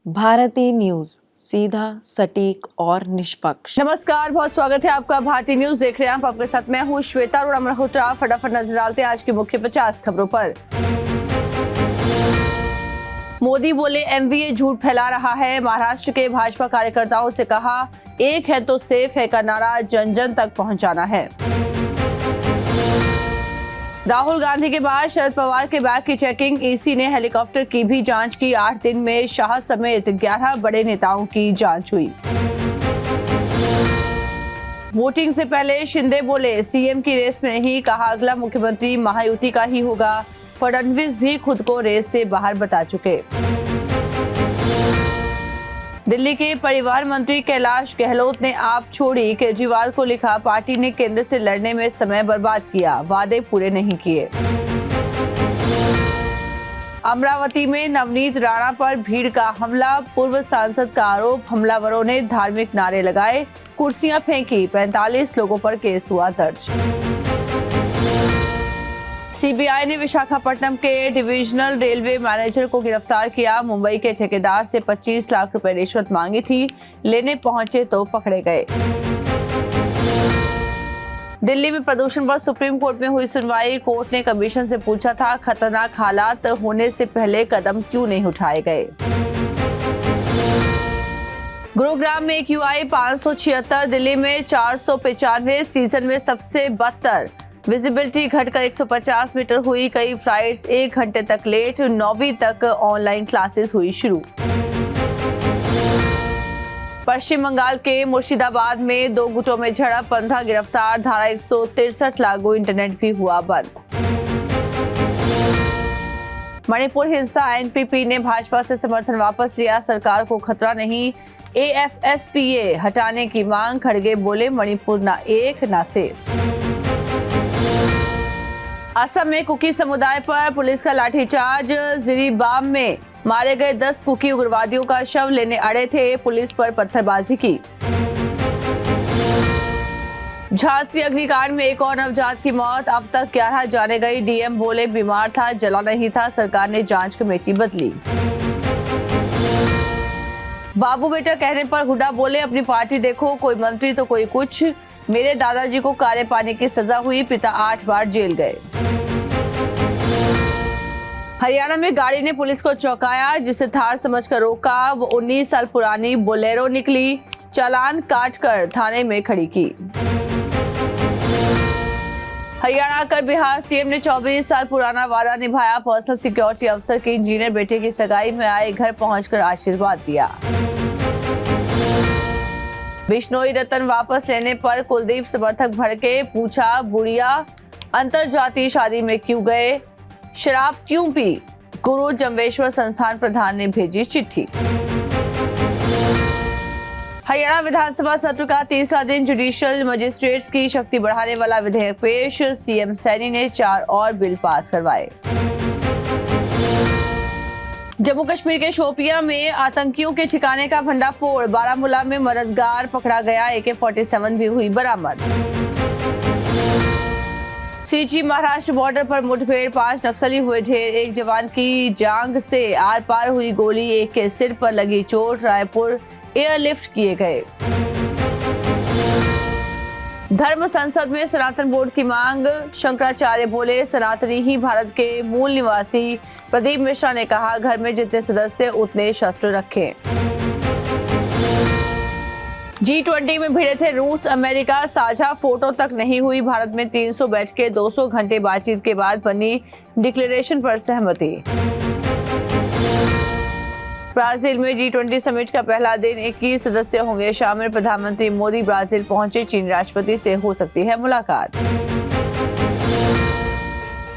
Bharti news, सीधा, सटीक और निष्पक्ष। नमस्कार, बहुत स्वागत है आपका। भारती न्यूज देख रहे हैं आप। आपके साथ मैं हूँ श्वेता अरोड़ा मल्होत्रा। फटाफट नजर डालते हैं आज की मुख्य 50 खबरों पर। मोदी बोले एमवीए झूठ फैला रहा है। महाराष्ट्र के भाजपा कार्यकर्ताओं से कहा, एक है तो सेफ है का नारा जन जन तक पहुंचाना है। राहुल गांधी के बाद शरद पवार के बैग की चेकिंग, ईसी ने हेलीकॉप्टर की भी जांच की। 8 दिन में शाह समेत 11 बड़े नेताओं की जांच हुई। वोटिंग से पहले शिंदे बोले सीएम की रेस में नहीं, कहा अगला मुख्यमंत्री महायुति का ही होगा। फडणवीस भी खुद को रेस से बाहर बता चुके। दिल्ली के परिवहन मंत्री कैलाश गहलोत ने आप छोड़ी, केजरीवाल को लिखा, पार्टी ने केंद्र से लड़ने में समय बर्बाद किया, वादे पूरे नहीं किए। अमरावती में नवनीत राणा पर भीड़ का हमला, पूर्व सांसद का आरोप, हमलावरों ने धार्मिक नारे लगाए, कुर्सियां फेंकी, 45 लोगों पर केस हुआ दर्ज। सीबीआई ने विशाखापट्टनम के डिविजनल रेलवे मैनेजर को गिरफ्तार किया। मुंबई के ठेकेदार से 25 लाख रुपए रिश्वत मांगी थी, लेने पहुंचे तो पकड़े गए। दिल्ली में प्रदूषण पर सुप्रीम कोर्ट में हुई सुनवाई। कोर्ट ने कमीशन से पूछा था, खतरनाक हालात होने से पहले कदम क्यों नहीं उठाए गए। गुरुग्राम में AQI 576, दिल्ली में 495, सीजन में सबसे बदतर। विजिबिलिटी घटकर 150 मीटर हुई। कई फ्लाइट्स 1 घंटे तक लेट। 9वीं तक ऑनलाइन क्लासेस हुई शुरू। पश्चिम बंगाल के मुर्शिदाबाद में 2 गुटों में झड़प, 15 गिरफ्तार, धारा 163 लागू, इंटरनेट भी हुआ बंद। मणिपुर हिंसा, एनपीपी ने भाजपा से समर्थन वापस लिया, सरकार को खतरा नहीं। AFSPA हटाने की मांग, खड़गे बोले मणिपुर ना एक ना सेफ। असम में कुकी समुदाय पर पुलिस का लाठीचार्ज, जिरीबाम में मारे गए 10 कुकी उग्रवादियों का शव लेने अड़े थे, पुलिस पर पत्थरबाजी की। झांसी अग्निकांड में एक और नवजात की मौत, अब तक 11 जाने गई। डीएम बोले बीमार था, जला नहीं था, सरकार ने जांच कमेटी बदली। बाबू बेटा कहने पर हुड्डा बोले, अपनी पार्टी देखो, कोई मंत्री तो कोई कुछ। मेरे दादाजी को काले पानी की सजा हुई, पिता 8 बार जेल गए। हरियाणा में गाड़ी ने पुलिस को चौंकाया, जिसे थार समझकर रोका। वो 19 साल पुरानी बोलेरो निकली, चालान काटकर थाने में खड़ी की। हरियाणा कर बिहार सीएम ने 24 साल पुराना वादा निभाया। पर्सनल सिक्योरिटी अफसर के इंजीनियर बेटे की सगाई में आए, घर पहुंचकर आशीर्वाद दिया। बिश्नोई रतन वापस लेने पर कुलदीप समर्थक भड़के, पूछा बुढ़िया अंतरजातीय शादी में क्यों गए, शराब क्यों पी। गुरु जम्बेश्वर संस्थान प्रधान ने भेजी चिट्ठी। हरियाणा विधानसभा सत्र का तीसरा दिन, जुडिशियल मजिस्ट्रेट्स की शक्ति बढ़ाने वाला विधेयक पेश। सीएम सैनी ने 4 और बिल पास करवाए। जम्मू कश्मीर के शोपियां में आतंकियों के ठिकाने का भंडाफोड़, बारामूला में मददगार पकड़ा गया, AK-47 भी हुई बरामद। सीजी महाराष्ट्र बॉर्डर पर मुठभेड़, 5 नक्सली हुए ढेर, एक जवान की जांघ से आर पार हुई गोली, एक के सिर पर लगी चोट, रायपुर एयरलिफ्ट किए गए। धर्म संसद में सनातन बोर्ड की मांग, शंकराचार्य बोले सनातनी ही भारत के मूल निवासी। प्रदीप मिश्रा ने कहा, घर में जितने सदस्य उतने शस्त्र रखें। G20 में भिड़े थे रूस अमेरिका, साझा फोटो तक नहीं हुई। भारत में 300 बैठकें, 200 घंटे बातचीत के बाद बनी डिक्लेरेशन पर सहमति। ब्राजील में G20 समिट का पहला दिन, 21 सदस्य होंगे शामिल। प्रधानमंत्री मोदी ब्राजील पहुंचे, चीन राष्ट्रपति से हो सकती है मुलाकात।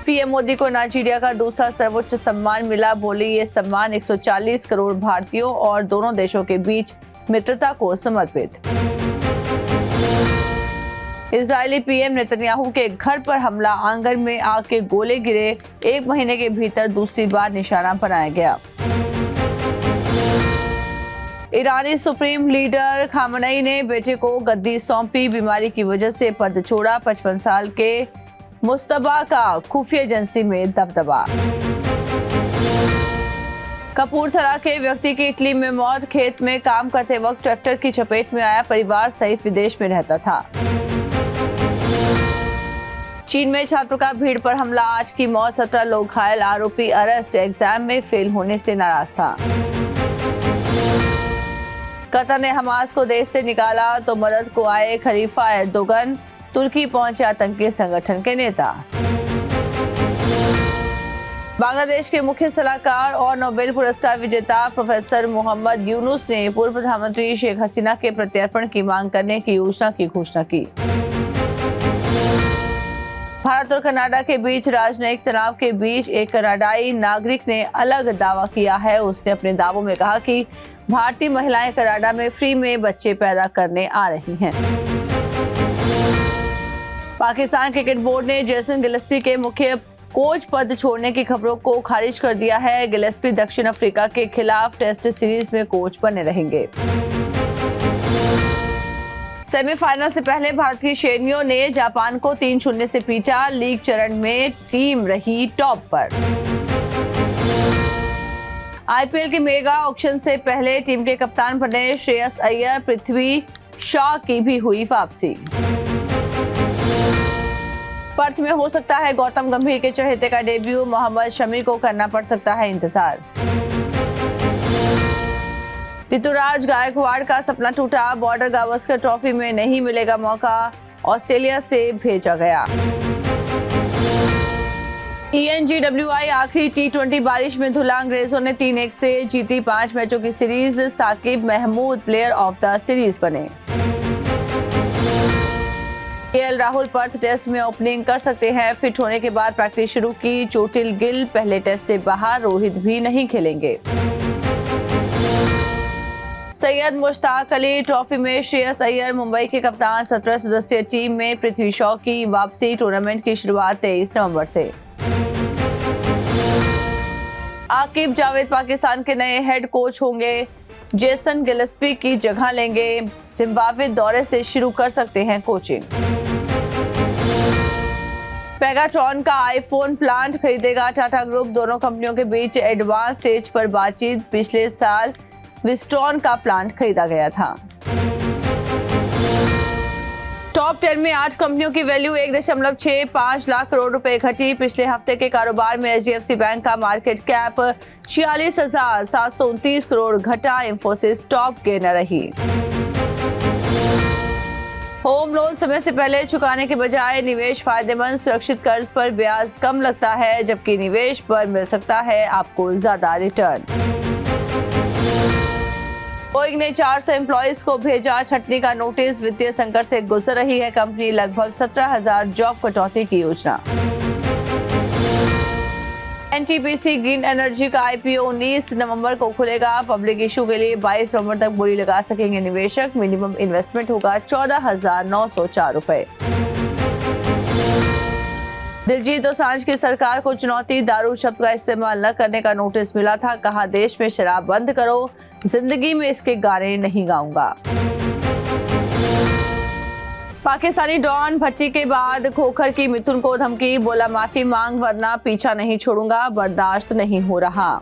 पीएम मोदी को नाइजीरिया का दूसरा सर्वोच्च सम्मान मिला, बोली ये सम्मान 140 करोड़ भारतीयों और दोनों देशों के बीच मित्रता को समर्पित। इजरायली पीएम नेतन्याहू के घर पर हमला, आंगन में आग के गोले गिरे, 1 महीने के भीतर दूसरी बार निशाना बनाया गया। ईरानी सुप्रीम लीडर खामनेई ने बेटे को गद्दी सौंपी, बीमारी की वजह से पद छोड़ा। 55 साल के मुस्तबा का खुफिया एजेंसी में दबदबा। कपूरथला के व्यक्ति की इटली में मौत। खेत में काम करते वक्त ट्रैक्टर की चपेट में आया। परिवार सहित विदेश में रहता था। चीन में छात्रों का भीड़ पर हमला। आज की मौत, 17 लोग घायल। आरोपी अरेस्ट। एग्जाम में फेल होने से नाराज था। कतर ने हमास को देश से निकाला तो मदद को आए खलीफा एर्दोगन। तुर्की पहुंचे आतंकी संगठन के नेता। बांग्लादेश के मुख्य सलाहकार और नोबेल पुरस्कार विजेता प्रोफेसर मोहम्मद यूनुस ने पूर्व प्रधानमंत्री शेख हसीना के प्रत्यर्पण की मांग करने की योजना की घोषणा की। भारत और कनाडा के बीच राजनयिक तनाव के बीच एक कनाडाई नागरिक ने अलग दावा किया है। उसने अपने दावों में कहा कि भारतीय महिलाएं कनाडा में फ्री में बच्चे पैदा करने आ रही हैं। पाकिस्तान क्रिकेट बोर्ड ने जेसन गिलेस्पी के मुख्य कोच पद छोड़ने की खबरों को खारिज कर दिया है। गिलेस्पी दक्षिण अफ्रीका के खिलाफ टेस्ट सीरीज में कोच बने रहेंगे। सेमीफाइनल से पहले भारत की शेरनियों ने जापान को 3-0 से पीटा। लीग चरण में टीम रही टॉप पर। आईपीएल के मेगा ऑक्शन से पहले टीम के कप्तान बने श्रेयस अय्यर। पृथ्वी शॉ की भी हुई वापसी। पर्थ में हो सकता है गौतम गंभीर के चहेते का डेब्यू। मोहम्मद शमी को करना पड़ सकता है इंतजार। ऋतुराज गायकवाड़ का सपना टूटा। बॉर्डर गावस्कर ट्रॉफी में नहीं मिलेगा मौका। ऑस्ट्रेलिया से भेजा गया। ENGWI आखिरी T20 बारिश में धुला। अंग्रेजों ने 3-1 से जीती 5 मैचों की सीरीज। Saqib Mahmood player of the series बने। केएल राहुल पर्थ टेस्ट में ओपनिंग कर सकते हैं। फिट होने के बाद प्रैक्टिस शुरू की। चोटिल गिल पहले टेस्ट से बाहर। रोहित भी नहीं खेलेंगे। सैयद मुश्ताक अली ट्रॉफी में श्रेयस अय्यर मुंबई के कप्तान। 17 सदस्यीय टीम में पृथ्वी शॉ की वापसी। टूर्नामेंट की शुरुआत 23 नवंबर से। आकिब जावेद पाकिस्तान के नए हेड कोच होंगे। जेसन गिलेस्पी की जगह लेंगे। जिम्बाब्वे दौरे से शुरू कर सकते हैं कोचिंग। पेगाट्रॉन का आईफोन प्लांट खरीदेगा टाटा ग्रुप। दोनों कंपनियों के बीच एडवांस स्टेज पर बातचीत। पिछले साल विस्टॉन का प्लांट खरीदा गया था। टॉप 10 में 8 कंपनियों की वैल्यू 1.65 लाख करोड़ रुपए घटी। पिछले हफ्ते के कारोबार में एचडीएफसी बैंक का मार्केट कैप 46,729 करोड़ घटा। इंफोसिस टॉप गेनर रही। होम लोन समय से पहले चुकाने के बजाय निवेश फायदेमंद। सुरक्षित कर्ज पर ब्याज कम लगता है, जबकि निवेश पर मिल सकता है आपको ज्यादा रिटर्न। बोइंग ने 400 एम्प्लॉइज को भेजा छटनी का नोटिस। वित्तीय संकट से गुजर रही है कंपनी। लगभग 17,000 जॉब कटौती की योजना। एनटीपीसी ग्रीन एनर्जी का आईपीओ 19 नवंबर को खुलेगा। पब्लिक इशू के लिए 22 नवंबर तक बोली लगा सकेंगे निवेशक। मिनिमम इन्वेस्टमेंट होगा 14,904 रुपए। दिलजीत दोसांझ की सरकार को चुनौती। दारू शब्द का इस्तेमाल न करने का नोटिस मिला था। कहा देश में शराब बंद करो। जिंदगी में इसके गाने नहीं गाऊंगा। पाकिस्तानी डॉन भट्टी के बाद खोखर की मिथुन को धमकी। बोला माफी मांग वरना पीछा नहीं छोड़ूंगा। बर्दाश्त नहीं हो रहा।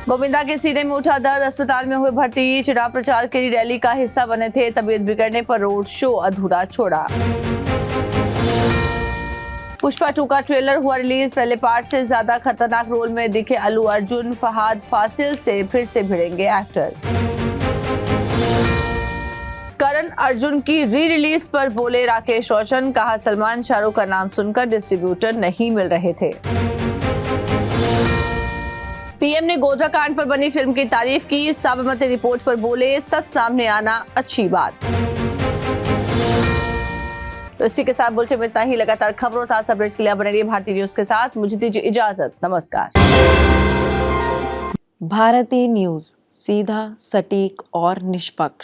गोविंदा के सीने में उठा दर्द। अस्पताल में हुए भर्ती। चुनाव प्रचार के लिए रैली का हिस्सा बने थे। तबीयत बिगड़ने पर रोड शो अधूरा छोड़ा। पुष्पा 2 का ट्रेलर हुआ रिलीज। पहले पार्ट से ज्यादा खतरनाक रोल में दिखे अल्लू अर्जुन। फहाद फासिल से फिर से भिड़ेंगे एक्टर। करण अर्जुन की री रिलीज पर बोले राकेश रोशन। कहा सलमान शाहरुख का नाम सुनकर डिस्ट्रीब्यूटर नहीं मिल रहे थे। पीएम ने गोधरा कांड पर बनी फिल्म की तारीफ की। साबरमती रिपोर्ट पर बोले सच सामने आना अच्छी बात। तो इसी के साथ बुलेटिन में इतना ही। लगातार खबरों और ताजा अपडेट्स के लिए बने रहिए भारतीय न्यूज के साथ। मुझे दीजिए इजाजत। नमस्कार। भारतीय न्यूज, सीधा, सटीक और निष्पक्ष।